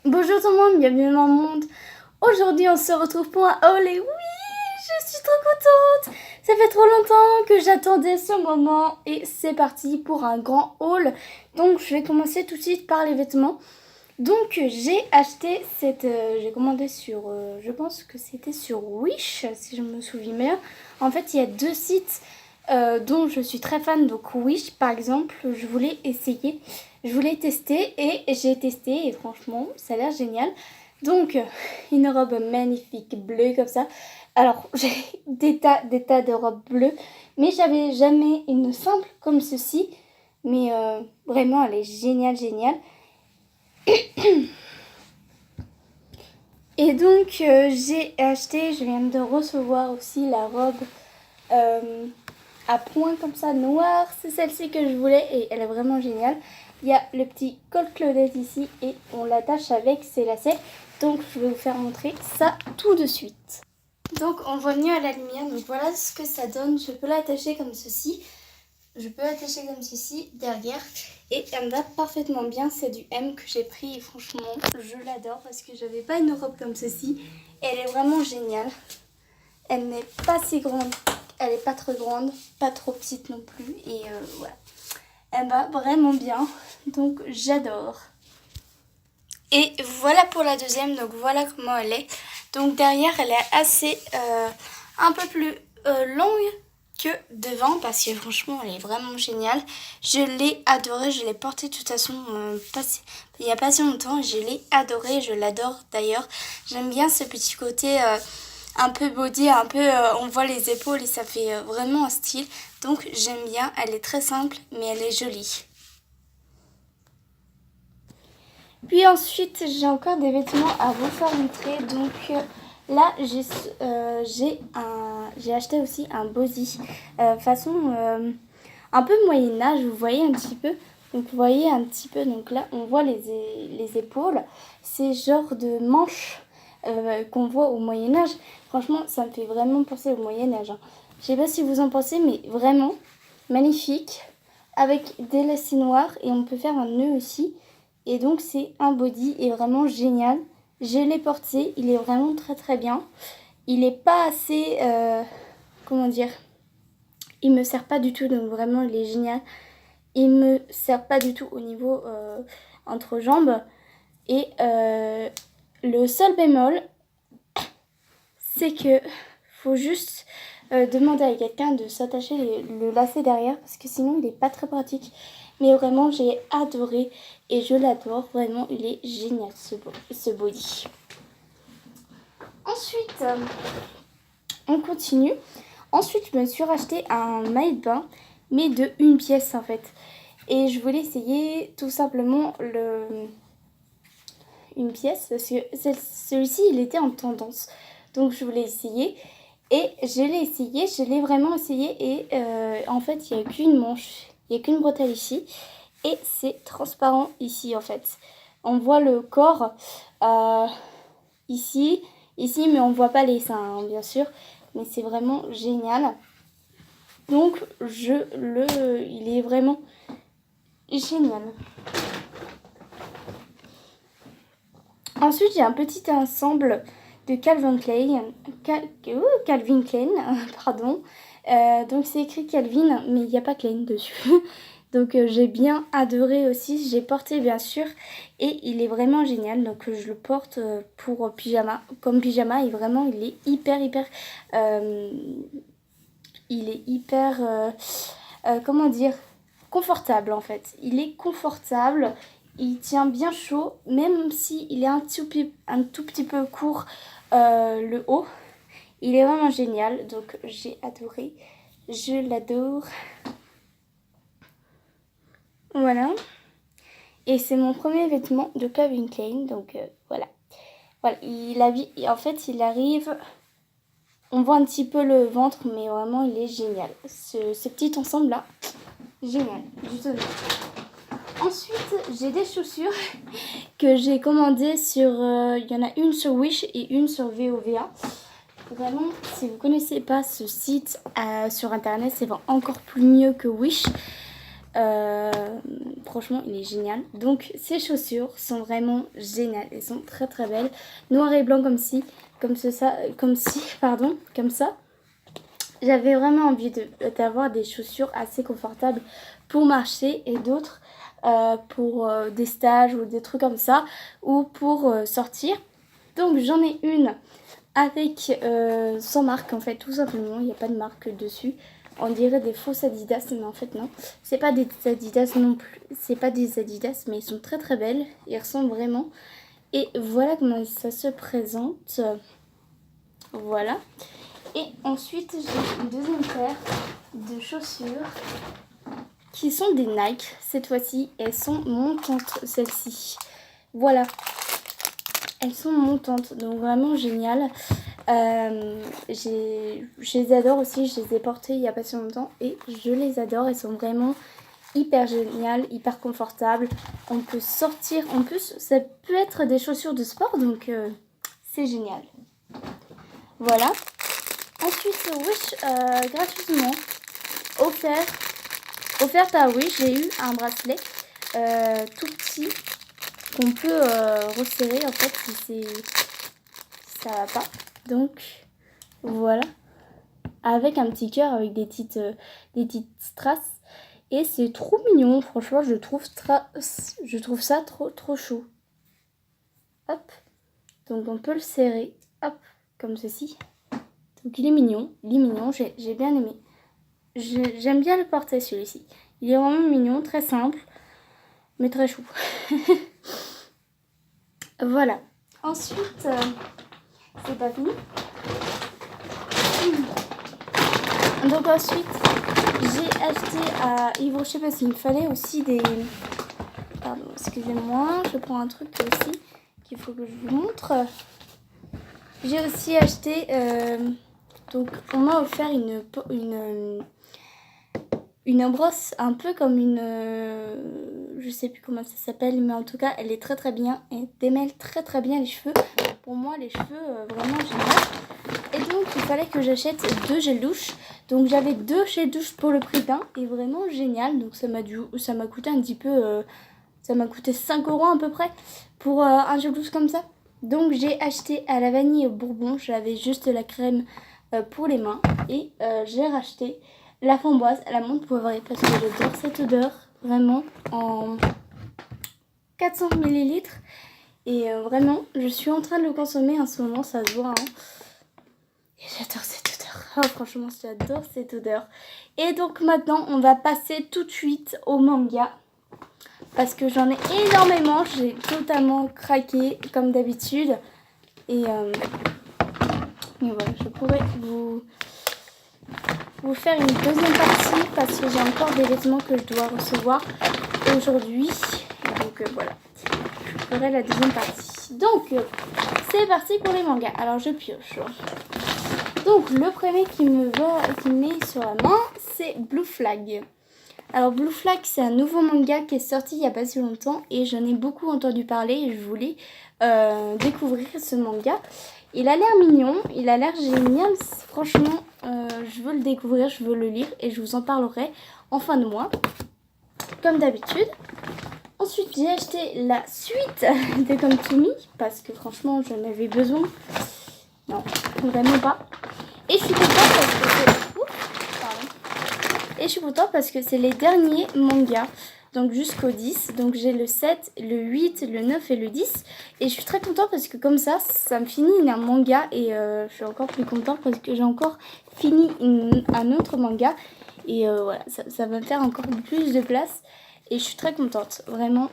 Bonjour tout le monde, bienvenue dans le monde. Aujourd'hui on se retrouve pour un haul et oui, je suis trop contente. Ça fait trop longtemps que j'attendais ce moment et c'est parti pour un grand haul. Donc je vais commencer tout de suite par les vêtements. Donc j'ai acheté j'ai commandé sur, je pense que c'était sur Wish si je me souviens bien. En fait il y a deux sites dont je suis très fan, donc Wish par exemple, je voulais essayer. Je voulais tester et j'ai testé et franchement ça a l'air génial. Donc une robe magnifique bleue comme ça. Alors j'ai des tas de robes bleues, mais j'avais jamais une simple comme ceci. Mais vraiment elle est géniale. Et donc j'ai acheté, je viens de recevoir aussi la robe à points comme ça noire. C'est celle-ci que je voulais et elle est vraiment géniale. Il y a le petit col Claudette ici et on l'attache avec ses lacets. Donc je vais vous faire montrer ça tout de suite. Donc on voit mieux à la lumière. Donc voilà ce que ça donne. Je peux l'attacher comme ceci. Je peux l'attacher comme ceci derrière. Et elle me va parfaitement bien. C'est du M que j'ai pris et franchement je l'adore parce que j'avais pas une robe comme ceci. Elle est vraiment géniale. Elle n'est pas si grande. Elle est pas trop grande, pas trop petite non plus. Et voilà. Elle va vraiment bien. Donc j'adore. Et voilà pour la deuxième. Donc voilà comment elle est. Donc derrière elle est assez un peu plus longue que devant. Parce que franchement elle est vraiment géniale. Je l'ai adorée. Je l'ai portée de toute façon il n'y a pas si longtemps. Je l'ai adorée. Je l'adore d'ailleurs. J'aime bien ce petit côté... un peu body, un peu on voit les épaules et ça fait vraiment un style. Donc j'aime bien, elle est très simple mais elle est jolie. Puis ensuite j'ai encore des vêtements à vous faire montrer. Donc là j'ai acheté aussi un body façon un peu Moyen-Âge, vous voyez un petit peu. Donc vous voyez un petit peu, donc là on voit les épaules. C'est genre de manches qu'on voit au Moyen-Âge. Franchement, ça me fait vraiment penser au Moyen-Âge. Hein. Je sais pas si vous en pensez, mais vraiment magnifique. Avec des lacets noirs et on peut faire un nœud aussi. Et donc, c'est un body et vraiment génial. Je l'ai porté, il est vraiment très bien. Il est pas assez, comment dire, il me sert pas du tout, donc vraiment, il est génial. Il me sert pas du tout au niveau entre jambes. Et le seul bémol, c'est que faut juste demander à quelqu'un de s'attacher le lacet derrière parce que sinon il n'est pas très pratique. Mais vraiment j'ai adoré et je l'adore, vraiment il est génial ce body. Ensuite on continue. Ensuite je me suis racheté un maillot de bain mais de une pièce en fait. Et je voulais essayer tout simplement une pièce parce que celui-ci il était en tendance. Donc je voulais essayer et je l'ai vraiment essayé et en fait il n'y a qu'une manche, il n'y a qu'une bretelle ici et c'est transparent ici en fait. On voit le corps ici mais on voit pas les seins hein, bien sûr, mais c'est vraiment génial. Donc il est vraiment génial. Ensuite j'ai un petit ensemble de Calvin Klein, pardon. Donc c'est écrit Calvin, mais il n'y a pas Klein dessus. Donc j'ai bien adoré aussi, j'ai porté bien sûr et il est vraiment génial. Donc je le porte pour pyjama, comme pyjama et vraiment il est comment dire, confortable en fait. Il est confortable. Il tient bien chaud, même s'il est un tout petit peu court le haut. Il est vraiment génial, donc j'ai adoré. Je l'adore. Voilà. Et c'est mon premier vêtement de Calvin Klein, donc voilà. Voilà, en fait, il arrive... On voit un petit peu le ventre, mais vraiment, il est génial. Ce petit ensemble-là, génial. Du tonnerre. Ensuite, j'ai des chaussures que j'ai commandées sur... Il y en a une sur Wish et une sur VOVA. Vraiment, si vous ne connaissez pas ce site sur internet, c'est encore plus mieux que Wish. Franchement, il est génial. Donc, ces chaussures sont vraiment géniales. Elles sont très très belles. Noir et blanc comme si, comme ça. J'avais vraiment envie d'avoir des chaussures assez confortables pour marcher et d'autres pour des stages ou des trucs comme ça ou pour sortir. Donc, j'en ai une avec sans marque en fait, tout simplement. Il n'y a pas de marque dessus. On dirait des fausses Adidas, mais en fait non. C'est pas des Adidas non plus. C'est pas des Adidas, mais ils sont très très belles. Ils ressemblent vraiment. Et voilà comment ça se présente. Voilà. Et ensuite, j'ai une deuxième paire de chaussures qui sont des Nike. Cette fois-ci, elles sont montantes, celles-ci. Voilà. Elles sont montantes, donc vraiment géniales. Je les adore aussi, je les ai portées il n'y a pas si longtemps et je les adore. Elles sont vraiment hyper géniales, hyper confortables. On peut sortir, en plus ça peut être des chaussures de sport, donc c'est génial. Voilà. Ensuite, Wish, gratuitement, offerte à Wish, j'ai eu un bracelet tout petit qu'on peut resserrer en fait si ça va pas. Donc voilà, avec un petit cœur avec des petites strass et c'est trop mignon. Franchement, je trouve ça trop chaud. Hop, donc on peut le serrer, hop, comme ceci. Donc il est mignon, j'ai bien aimé. J'aime bien le porter celui-ci. Il est vraiment mignon, très simple, mais très chou. Voilà. Ensuite, c'est pas fini. Donc ensuite, j'ai acheté à Yves Rocher parce qu'il me fallait aussi des... Pardon, excusez-moi, je prends un truc aussi qu'il faut que je vous montre. J'ai aussi acheté... donc on m'a offert une brosse un peu comme une... je sais plus comment ça s'appelle, mais en tout cas, elle est très très bien. Elle démêle très très bien les cheveux. Pour moi, les cheveux, vraiment génial. Et donc, il fallait que j'achète 2 gels douche. Donc, j'avais 2 gels douche pour le prix d'un. Et vraiment génial. Donc, ça m'a coûté un petit peu... ça m'a coûté 5 € à peu près pour un gel douche comme ça. Donc, j'ai acheté à la vanille bourbon. J'avais juste la crème pour les mains. Et j'ai racheté la framboise à la menthe poivrée parce que j'adore cette odeur. Vraiment, en 400 ml. Et vraiment, je suis en train de le consommer en ce moment, ça se voit. Hein. Et j'adore cette odeur. Oh, franchement, j'adore cette odeur. Et donc maintenant, on va passer tout de suite au manga. Parce que j'en ai énormément. J'ai totalement craqué, comme d'habitude. Et voilà, je pourrais vous faire une deuxième partie. Parce que j'ai encore des vêtements que je dois recevoir aujourd'hui. Donc voilà. Je ferai la deuxième partie. Donc, c'est parti pour les mangas. Alors, je pioche. Donc, le premier qui me met sur la main, c'est Blue Flag. Alors, Blue Flag, c'est un nouveau manga qui est sorti il n'y a pas si longtemps. Et j'en ai beaucoup entendu parler. Et je voulais découvrir ce manga. Il a l'air mignon. Il a l'air génial. Franchement, je veux le découvrir. Je veux le lire. Et je vous en parlerai en fin de mois. Comme d'habitude. Ensuite, j'ai acheté la suite de Come To Me parce que franchement, j'en avais besoin. Non, vraiment pas. Et je suis contente parce que c'est les derniers mangas. Donc jusqu'au 10. Donc j'ai le 7, le 8, le 9 et le 10. Et je suis très contente parce que comme ça me finit un manga. Et je suis encore plus contente parce que j'ai encore fini un autre manga. Et voilà, ça va me faire encore plus de place. Et je suis très contente, vraiment.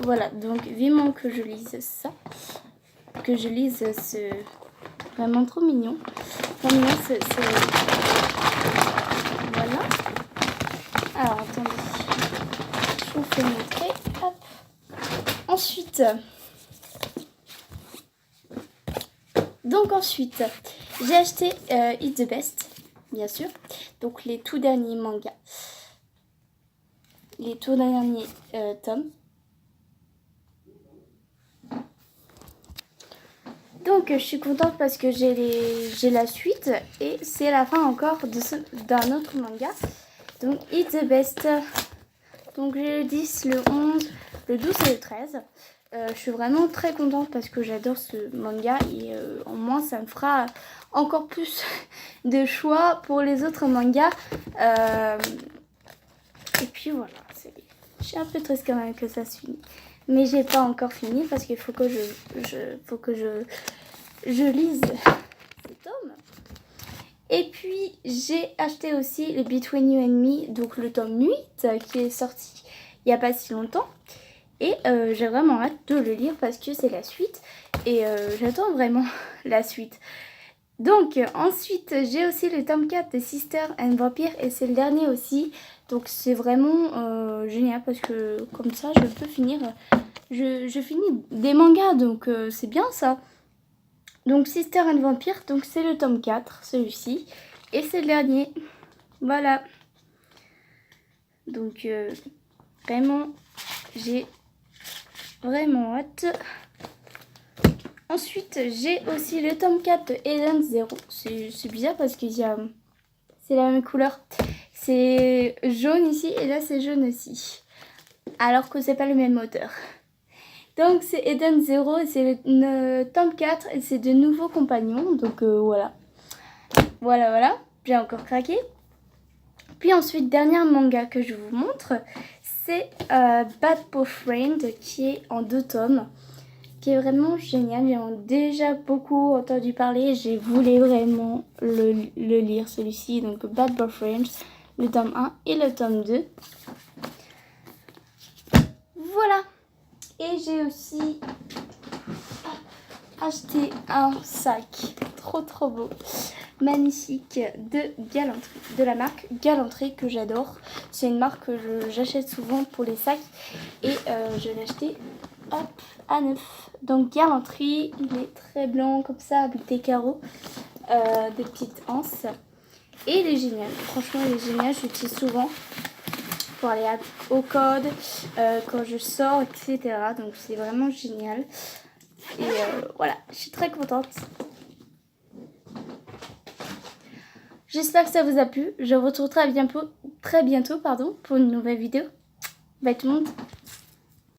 Voilà, donc vivement que je lise ça. Que je lise ce... Vraiment trop mignon. Trop mignon, Voilà. Alors, attendez. Je vous fais montrer. Hop. Ensuite... j'ai acheté It's the Best, bien sûr. Donc, les tout derniers mangas. Les tout derniers tomes. Donc je suis contente parce que j'ai la suite et c'est la fin encore d'un autre manga. Donc It's the Best. Donc j'ai le 10, le 11, le 12 et le 13. Je suis vraiment très contente parce que j'adore ce manga et au moins ça me fera encore plus de choix pour les autres mangas. Et puis voilà, je suis un peu triste quand même que ça se finisse. Mais j'ai pas encore fini parce qu'il faut que je lise ces tomes. Et puis j'ai acheté aussi le Between You and Me, donc le tome 8 qui est sorti il n'y a pas si longtemps. Et j'ai vraiment hâte de le lire parce que c'est la suite. Et j'attends vraiment la suite. Donc ensuite j'ai aussi le tome 4 de Sister and Vampire et c'est le dernier aussi. Donc c'est vraiment génial parce que comme ça je peux finir, je finis des mangas donc c'est bien ça. Donc Sister and Vampire, donc c'est le tome 4, celui-ci. Et c'est le dernier. Voilà. Donc vraiment j'ai vraiment hâte. Ensuite, j'ai aussi le tome 4 de Eden Zero. C'est bizarre parce que c'est la même couleur. C'est jaune ici et là c'est jaune aussi. Alors que c'est pas le même auteur. Donc c'est Eden Zero et c'est le tome 4 et c'est de nouveaux compagnons. Donc voilà. Voilà. J'ai encore craqué. Puis ensuite, dernier manga que je vous montre, c'est Bad Boyfriend qui est en 2 tomes. Qui est vraiment génial. J'ai déjà beaucoup entendu parler. J'ai voulu vraiment le lire celui-ci. Donc Bad Boyfriend, le tome 1 et le tome 2. Voilà. Et j'ai aussi acheté un sac trop beau, magnifique de Galanterie, de la marque Galanterie que j'adore. C'est une marque que j'achète souvent pour les sacs et je l'ai acheté à neuf. Donc Galanterie, il est très blanc comme ça avec des carreaux, des petites anses et il est génial. Franchement il est génial, je l'utilise souvent pour aller au code, quand je sors, etc. Donc c'est vraiment génial. Et voilà, je suis très contente. J'espère que ça vous a plu. Je vous retrouve très bientôt pour une nouvelle vidéo. Bye tout le monde.